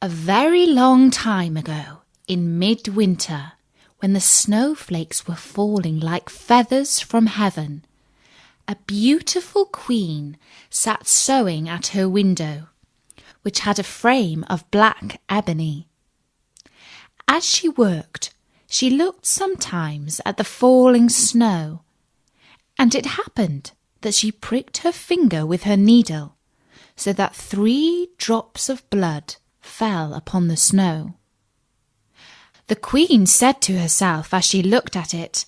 A very long time ago, in midwinter, when the snowflakes were falling like feathers from heaven, a beautiful queen sat sewing at her window, which had a frame of black ebony. As she worked, she looked sometimes at the falling snow, and it happened that she pricked her finger with her needle, so that 3 drops of blood fell upon the snow. The queen said to herself as she looked at it,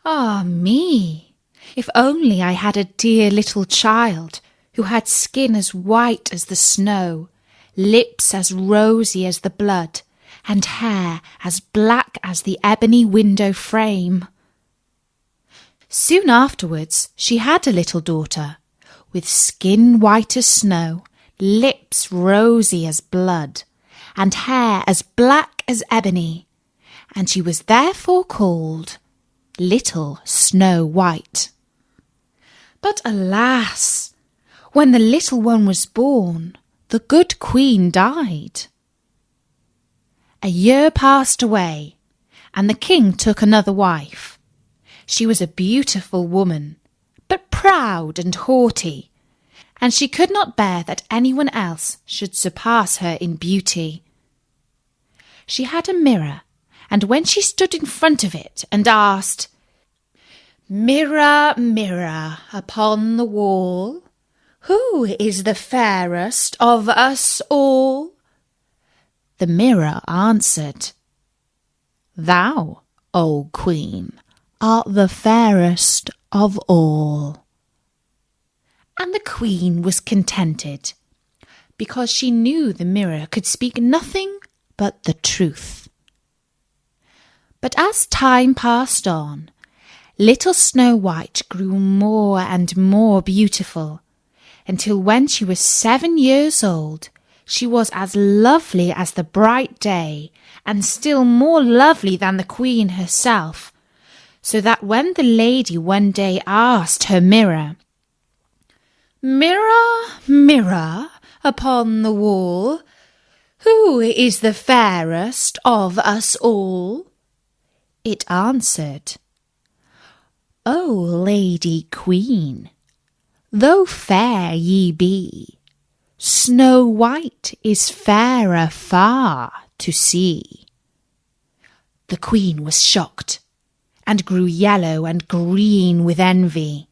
"Ah me! If only I had a dear little child who had skin as white as the snow, lips as rosy as the blood, and hair as black as the ebony window frame." Soon afterwards she had a little daughter, with skin white as snow, lips rosy as blood, and hair as black as ebony, and she was therefore called Little Snow White. But alas, when the little one was born, the good queen died. A year passed away, and the king took another wife. She was a beautiful woman, but proud and haughty, and she could not bear that anyone else should surpass her in beauty. She had a mirror, and when she stood in front of it and asked, "Mirror, mirror upon the wall, who is the fairest of us all?" the mirror answered, "Thou, O Queen, art the fairest of all." And the queen was contented, because she knew the mirror could speak nothing but the truth. But as time passed on, little Snow White grew more and more beautiful, until when she was 7 years old, she was as lovely as the bright day, and still more lovely than the queen herself, so that when the lady one day asked her mirror, "Mirror, mirror upon the wall, who is the fairest of us all?" it answered, "O Lady Queen, though fair ye be, Snow White is fairer far to see." The queen was shocked, and grew yellow and green with envy.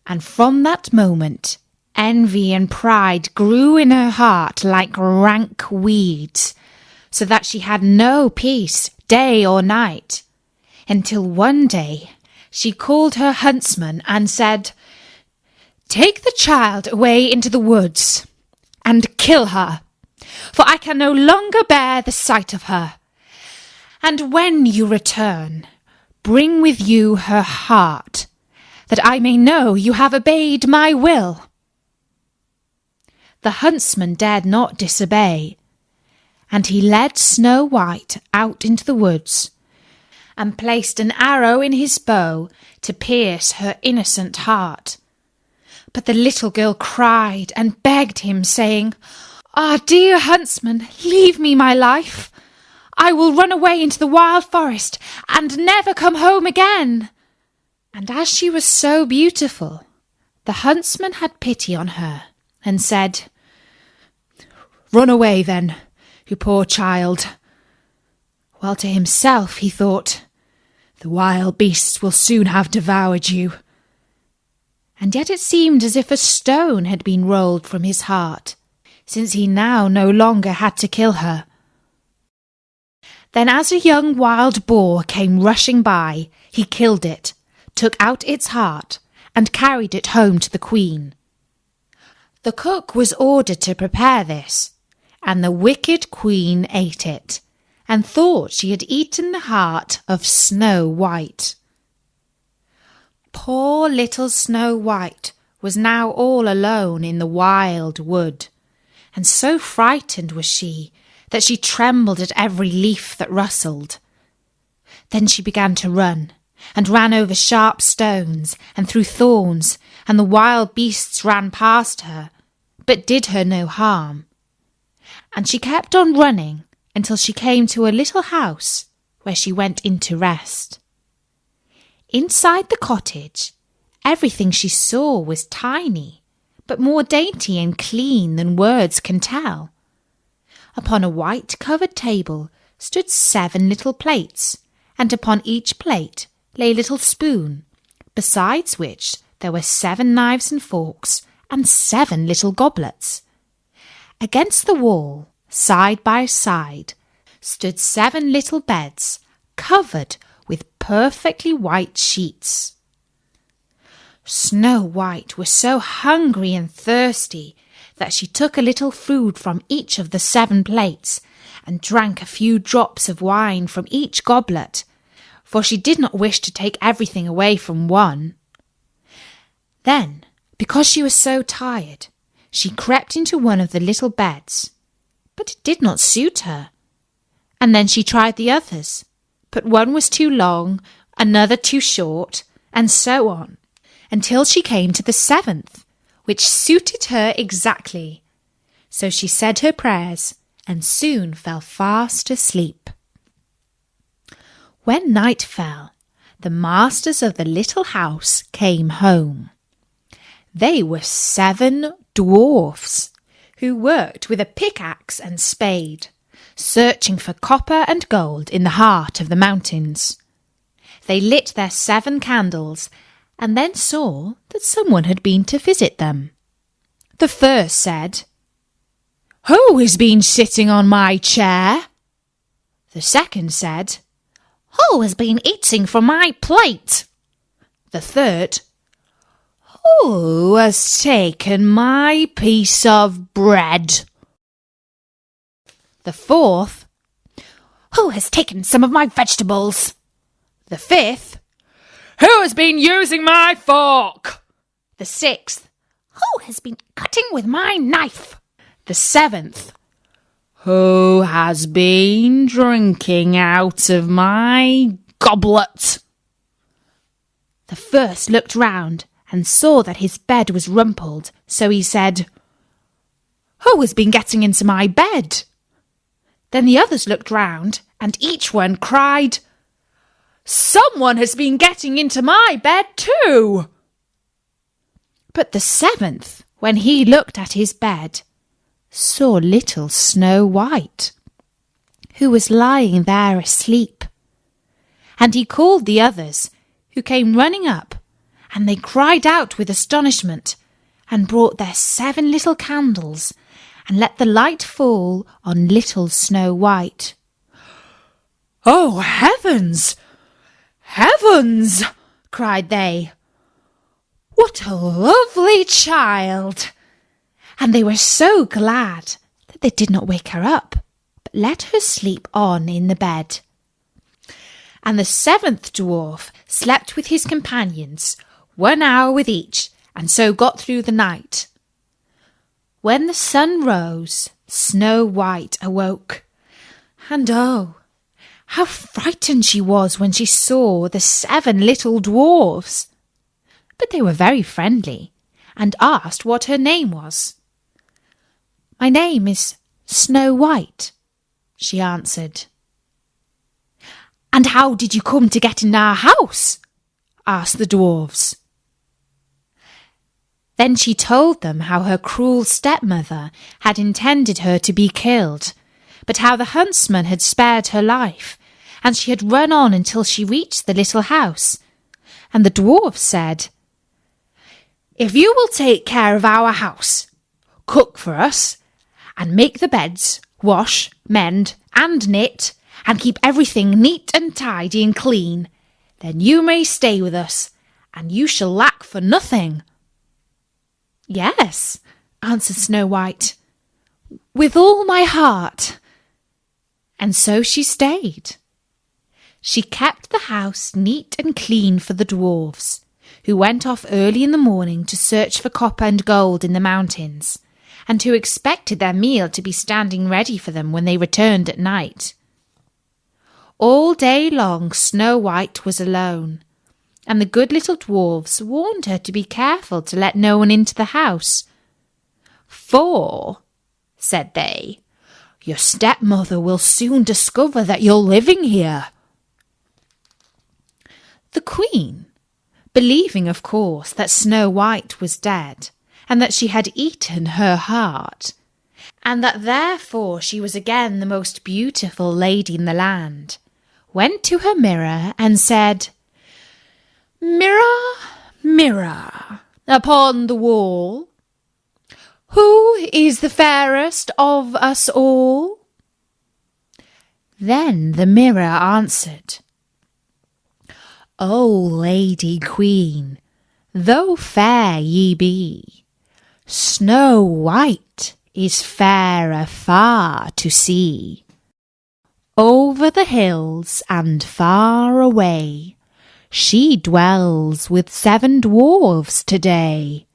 And from that moment, envy and pride grew in her heart like rank weeds, so that she had no peace day or night, until one day she called her huntsman and said, "Take the child away into the woods and kill her, for I can no longer bear the sight of her. And when you return, bring with you her heart, that I may know you have obeyed my will." The huntsman dared not disobey, and he led Snow White out into the woods, and placed an arrow in his bow to pierce her innocent heart. But the little girl cried and begged him, saying, "Ah, dear huntsman, leave me my life. I will run away into the wild forest and never come home again." And as she was so beautiful, the huntsman had pity on her and said, "Run away then, you poor child." While to himself he thought, "The wild beasts will soon have devoured you." And yet it seemed as if a stone had been rolled from his heart, since he now no longer had to kill her. Then as a young wild boar came rushing by, he killed it, took out its heart, and carried it home to the queen. The cook was ordered to prepare this, and the wicked queen ate it, and thought she had eaten the heart of Snow White. Poor little Snow White was now all alone in the wild wood, and so frightened was she that she trembled at every leaf that rustled. Then she began to run, and ran over sharp stones and through thorns, and the wild beasts ran past her, but did her no harm. and she kept on running until she came to a little house where she went in to rest. Inside the cottage, everything she saw was tiny, but more dainty and clean than words can tell. Upon a white-covered table stood 7 little plates, and upon each plate lay a little spoon, besides which there were 7 knives and forks and 7 little goblets. Against the wall, side by side, stood 7 little beds covered with perfectly white sheets. Snow White was so hungry and thirsty that she took a little food from each of the 7 plates and drank a few drops of wine from each goblet, for she did not wish to take everything away from one. Then, because she was so tired, she crept into one of the little beds, but it did not suit her. And then she tried the others, but one was too long, another too short, and so on, until she came to the 7th, which suited her exactly. So she said her prayers and soon fell fast asleep. When night fell, the masters of the little house came home. They were 7 dwarfs who worked with a pickaxe and spade, searching for copper and gold in the heart of the mountains. They lit their 7 candles and then saw that someone had been to visit them. The first said, "Who has been sitting on my chair?" The second said, "Who has been eating from my plate?" The third, "Who has taken my piece of bread?" The fourth, "Who has taken some of my vegetables?" The fifth, "Who has been using my fork?" The sixth, "Who has been cutting with my knife?" The seventh, "Who has been drinking out of my goblet?" The first looked round and saw that his bed was rumpled, so he said, "Who has been getting into my bed?" Then the others looked round, and each one cried, "Someone has been getting into my bed too." But the 7th, when he looked at his bed, saw little Snow White, who was lying there asleep. And he called the others, who came running up, and they cried out with astonishment, and brought their 7 little candles, and let the light fall on little Snow White. "Oh, heavens! Heavens!" cried they. "What a lovely child!" And they were so glad that they did not wake her up, but let her sleep on in the bed. And the 7th dwarf slept with his companions, 1 hour with each, and so got through the night. When the sun rose, Snow White awoke, and oh, how frightened she was when she saw the 7 little dwarfs. But they were very friendly, and asked what her name was. "My name is Snow White," she answered. "And how did you come to get in our house?" asked the dwarfs. Then she told them how her cruel stepmother had intended her to be killed, but how the huntsman had spared her life, and she had run on until she reached the little house. And the dwarf said, "If you will take care of our house, cook for us, and make the beds, wash, mend, and knit, and keep everything neat and tidy and clean, then you may stay with us, and you shall lack for nothing." "Yes," answered Snow White, "with all my heart." And so she stayed. She kept the house neat and clean for the dwarfs, who went off early in the morning to search for copper and gold in the mountains, and who expected their meal to be standing ready for them when they returned at night. All day long Snow White was alone, and the good little dwarfs warned her to be careful to let no one into the house. "For," said they, Your stepmother will soon discover that you're living here." The Queen, believing, of course, that Snow White was dead, and that she had eaten her heart, and that therefore she was again the most beautiful lady in the land, went to her mirror and said, "Mirror, mirror, upon the wall, who is the fairest of us all?" Then the mirror answered, "O Lady Queen, though fair ye be, Snow White is fairer far to see. Over the hills and far away, she dwells with 7 dwarfs today."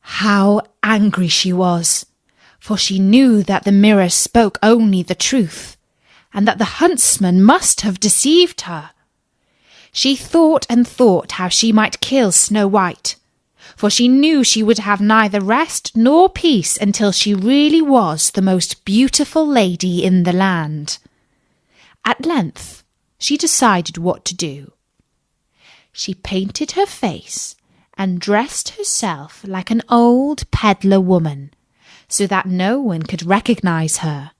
How angry she was, for she knew that the mirror spoke only the truth, and that the huntsman must have deceived her. She thought and thought how she might kill Snow White, for she knew she would have neither rest nor peace until she really was the most beautiful lady in the land. At length she decided what to do. She painted her face and dressed herself like an old peddler woman, so that no one could recognize her,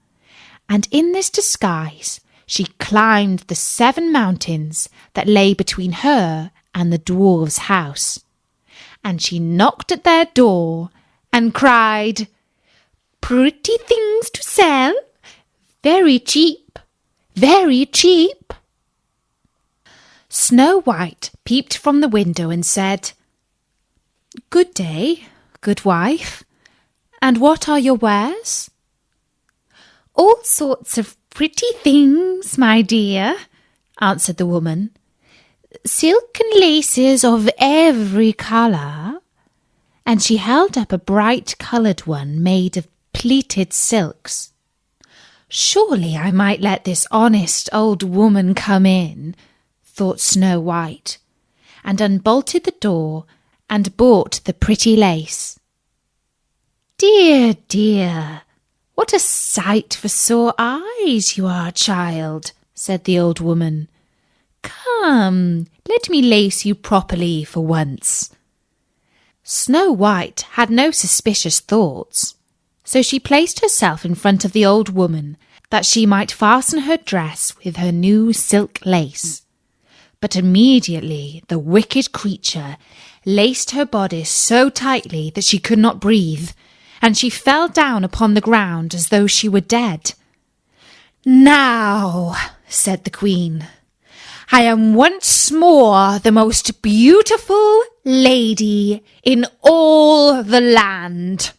and in this disguise she climbed the 7 mountains that lay between her and the dwarf's house, and she knocked at their door and cried, "Pretty things to sell, very cheap, very cheap." Snow White peeped from the window and said, "Good day, good wife, and what are your wares?" "All sorts of pretty things, my dear," answered the woman. "Silk and laces of every colour," and she held up a bright-coloured one made of pleated silks. "Surely I might let this honest old woman come in," thought Snow White, and unbolted the door and bought the pretty lace. "Dear, dear, what a sight for sore eyes you are, child," said the old woman. "Come, let me lace you properly for once." Snow White had no suspicious thoughts, so she placed herself in front of the old woman that she might fasten her dress with her new silk lace. But immediately the wicked creature laced her bodice so tightly that she could not breathe, and she fell down upon the ground as though she were dead. "Now," said the Queen, "I am once more the most beautiful lady in all the land."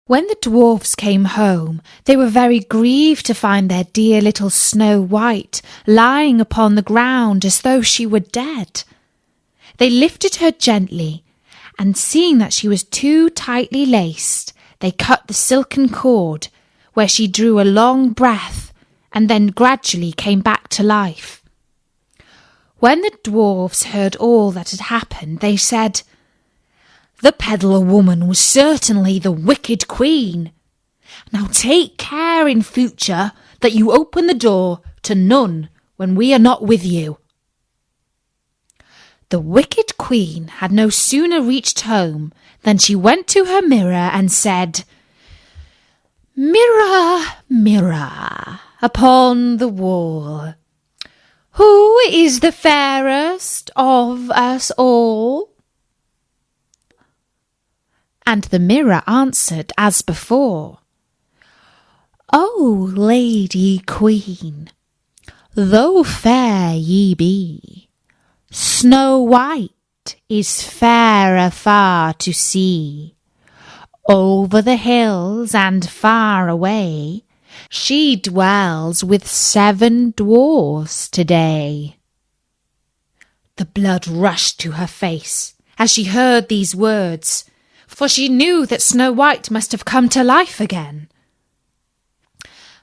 When the dwarfs came home, they were very grieved to find their dear little Snow White lying upon the ground as though she were dead. They lifted her gently, and seeing that she was too tightly laced, they cut the silken cord, where she drew a long breath, and then gradually came back to life. When the dwarfs heard all that had happened, they said, "The peddler woman was certainly the wicked queen. Now take care in future that you open the door to none when we are not with you." The wicked queen had no sooner reached home than she went to her mirror and said, "Mirror, mirror, upon the wall, who is the fairest of us all?" And the mirror answered as before, "O Lady Queen, though fair ye be, Snow White is fairer far to see. Over the hills and far away, she dwells with 7 dwarfs today." The blood rushed to her face as she heard these words, for she knew that Snow White must have come to life again.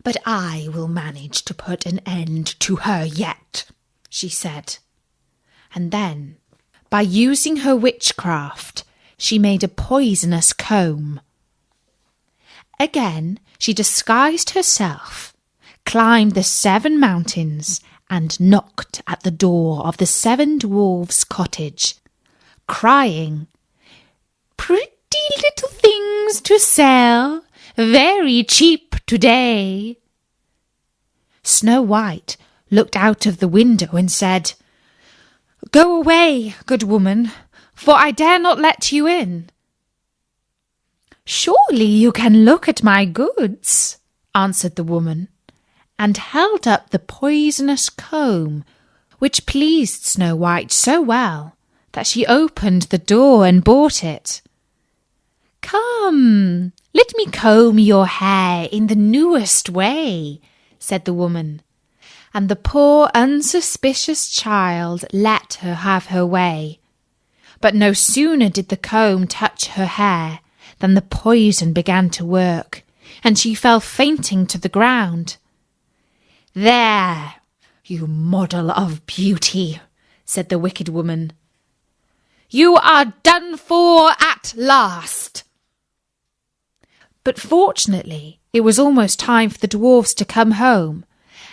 "But I will manage to put an end to her yet," she said. And then, by using her witchcraft, she made a poisonous comb. Again she disguised herself, climbed the 7 mountains, and knocked at the door of the 7 dwarfs' cottage, crying, "Pretty little things to sell, very cheap today." Snow White looked out of the window and said, "Go away, good woman, for I dare not let you in." "Surely you can look at my goods," answered the woman, and held up the poisonous comb, which pleased Snow White so well that she opened the door and bought it. "Come, let me comb your hair in the newest way," said the woman, and the poor unsuspicious child let her have her way. But no sooner did the comb touch her hair than the poison began to work, and she fell fainting to the ground. "There, you model of beauty," said the wicked woman. "You are done for at last." But fortunately it was almost time for the dwarfs to come home,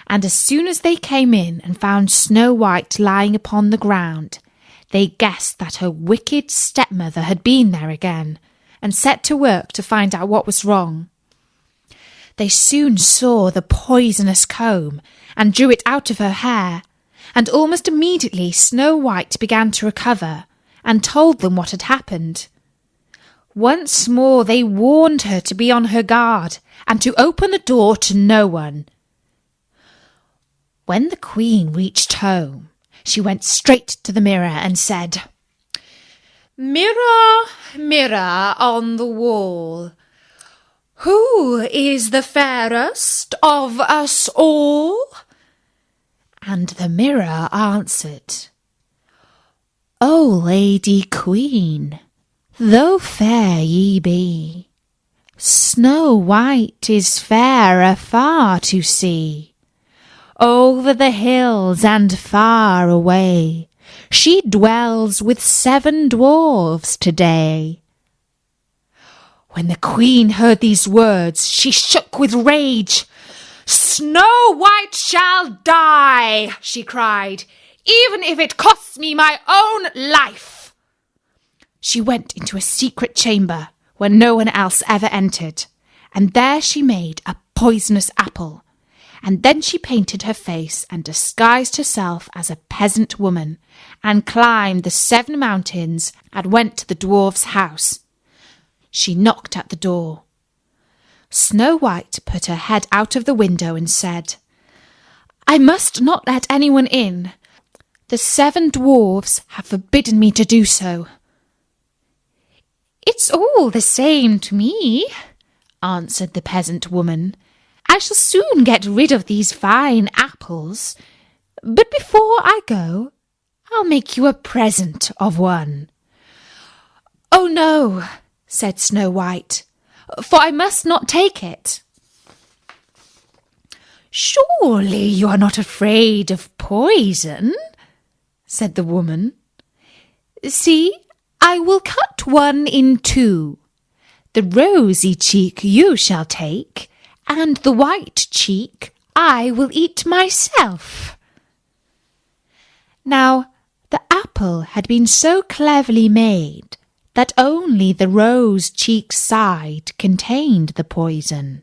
and as soon as they came in and found Snow White lying upon the ground, they guessed that her wicked stepmother had been there again, and set to work to find out what was wrong. They soon saw the poisonous comb and drew it out of her hair, and almost immediately Snow White began to recover and told them what had happened. Once more they warned her to be on her guard and to open the door to no one. When the Queen reached home, she went straight to the mirror and said, "Mirror, mirror on the wall, who is the fairest of us all?" And the mirror answered, "O Lady Queen, though fair ye be, Snow White is fairer far to see. Over the hills and far away, she dwells with 7 dwarfs today." When the Queen heard these words, she shook with rage. "Snow White shall die," she cried, "even if it costs me my own life." She went into a secret chamber where no one else ever entered, and there she made a poisonous apple, and then she painted her face and disguised herself as a peasant woman, and climbed the 7 mountains and went to the dwarf's house. She knocked at the door. Snow White put her head out of the window and said, "I must not let anyone in. The 7 dwarfs have forbidden me to do so." "It's all the same to me," answered the peasant woman. "I shall soon get rid of these fine apples. But before I go, I'll make you a present of one." "Oh no," said Snow White, "for I must not take it." "Surely you are not afraid of poison?" said the woman. "See, I will cut one in 2. The rosy cheek you shall take, and the white cheek I will eat myself." Now, the apple had been so cleverly made that only the rose cheek side contained the poison.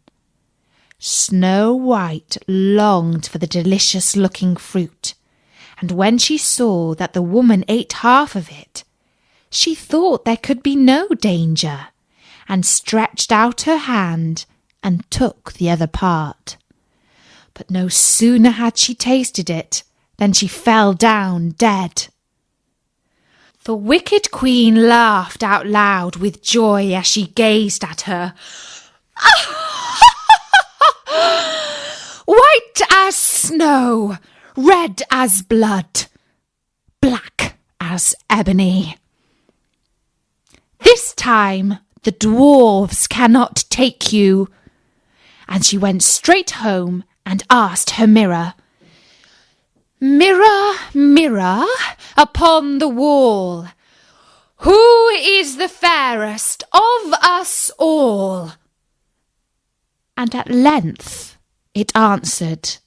Snow White longed for the delicious-looking fruit, and when she saw that the woman ate half of it, she thought there could be no danger, and stretched out her hand and took the other part. But no sooner had she tasted it than she fell down dead. The wicked Queen laughed out loud with joy as she gazed at her. "White as snow, red as blood, black as ebony. This time the dwarfs cannot take you." And she went straight home and asked her mirror, "Mirror, mirror upon the wall, who is the fairest of us all?" And at length it answered,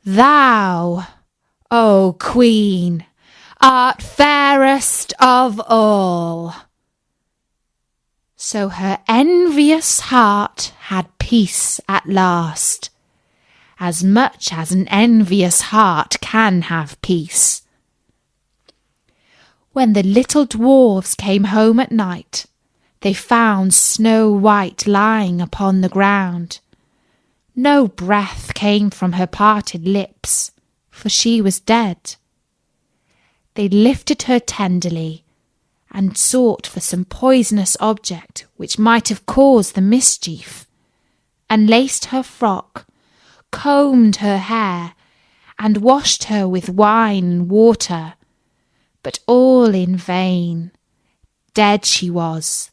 "Thou, O Queen, art fairest of all." So her envious heart had peace at last, as much as an envious heart can have peace. When the little dwarfs came home at night, they found Snow White lying upon the ground. No breath came from her parted lips, for she was dead. They lifted her tenderly and sought for some poisonous object which might have caused the mischief, and laced her frock, combed her hair, and washed her with wine and water, but all in vain. Dead she was,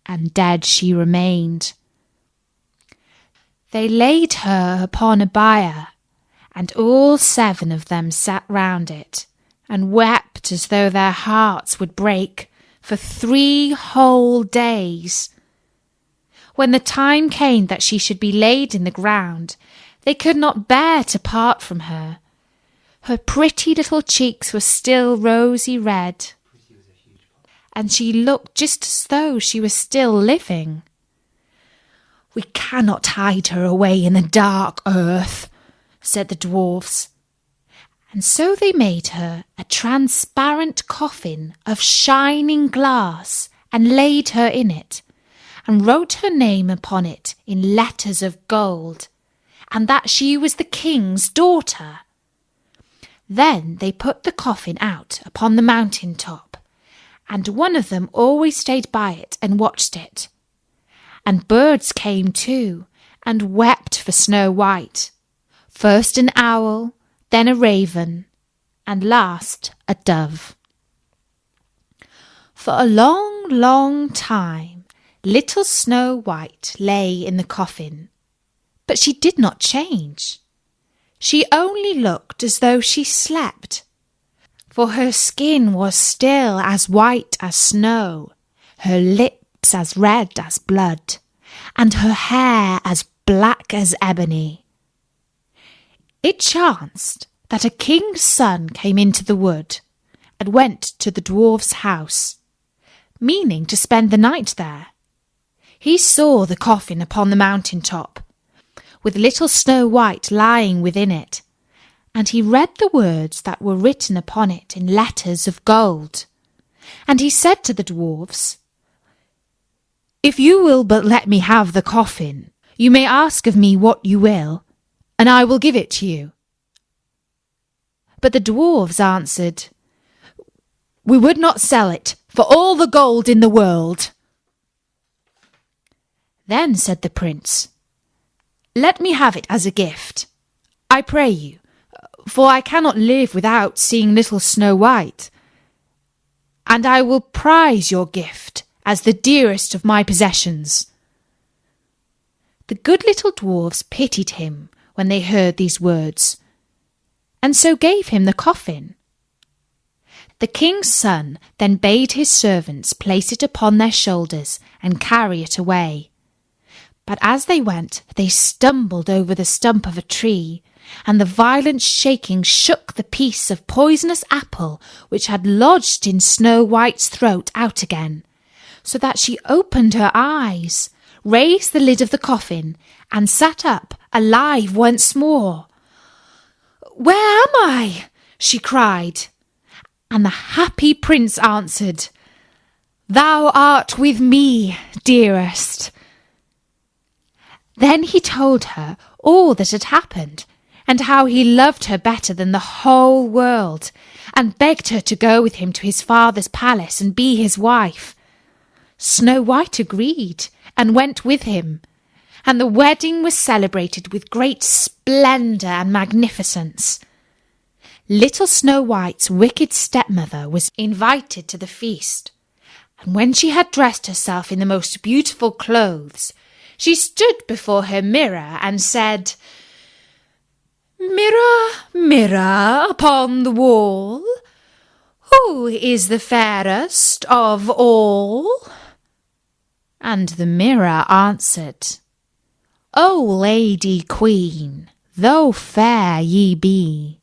and dead she remained. They laid her upon a bier, and all 7 of them sat round it, and wept as though their hearts would break, for 3 whole days. When the time came that she should be laid in the ground, they could not bear to part from her. Her pretty little cheeks were still rosy red, and she looked just as though she was still living. "We cannot hide her away in the dark earth," said the dwarfs. And so they made her a transparent coffin of shining glass, and laid her in it, and wrote her name upon it in letters of gold, and that she was the king's daughter. Then they put the coffin out upon the mountain top, and one of them always stayed by it and watched it. And birds came too, and wept for Snow White, first an owl, then a raven, and last a dove. For a long, long time, little Snow White lay in the coffin, but she did not change. She only looked as though she slept, for her skin was still as white as snow, her lips as red as blood, and her hair as black as ebony. It chanced that a king's son came into the wood, and went to the dwarf's house, meaning to spend the night there. He saw the coffin upon the mountain top, with little Snow White lying within it, and he read the words that were written upon it in letters of gold. And he said to the dwarfs, "If you will but let me have the coffin, you may ask of me what you will, and I will give it to you." But the dwarfs answered, "We would not sell it for all the gold in the world." Then said the prince, "Let me have it as a gift, I pray you, for I cannot live without seeing little Snow White, and I will prize your gift as the dearest of my possessions." The good little dwarfs pitied him when they heard these words, and so gave him the coffin. The king's son then bade his servants place it upon their shoulders and carry it away. But as they went, they stumbled over the stump of a tree, and the violent shaking shook the piece of poisonous apple which had lodged in Snow White's throat out again, so that she opened her eyes, raised the lid of the coffin, and sat up alive once more. "Where am I?" she cried. And the happy prince answered, "Thou art with me, dearest." Then he told her all that had happened, and how he loved her better than the whole world, and begged her to go with him to his father's palace and be his wife. Snow White agreed and went with him, and the wedding was celebrated with great splendour and magnificence. Little Snow White's wicked stepmother was invited to the feast, and when she had dressed herself in the most beautiful clothes, she stood before her mirror and said, "Mirror, mirror upon the wall, who is the fairest of all?" And the mirror answered, O Lady Queen, though fair ye be,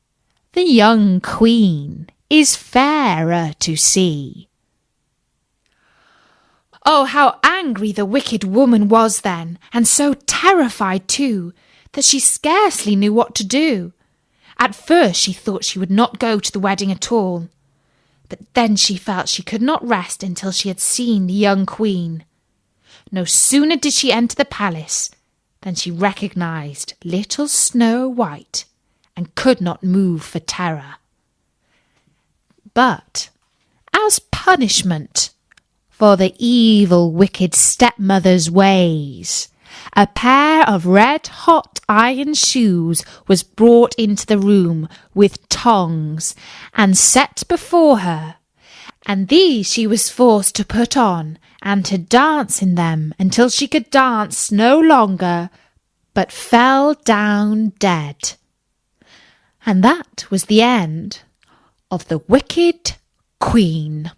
the young queen is fairer to see. Oh, how angry the wicked woman was then, and so terrified too, that she scarcely knew what to do. At first she thought she would not go to the wedding at all, but then she felt she could not rest until she had seen the young queen. No sooner did she enter the palace than she recognised little Snow White and could not move for terror. But as punishment for the evil, wicked stepmother's ways, a pair of red-hot iron shoes was brought into the room with tongs and set before her, and these she was forced to put on and to dance in them until she could dance no longer, but fell down dead. And that was the end of the wicked Queen.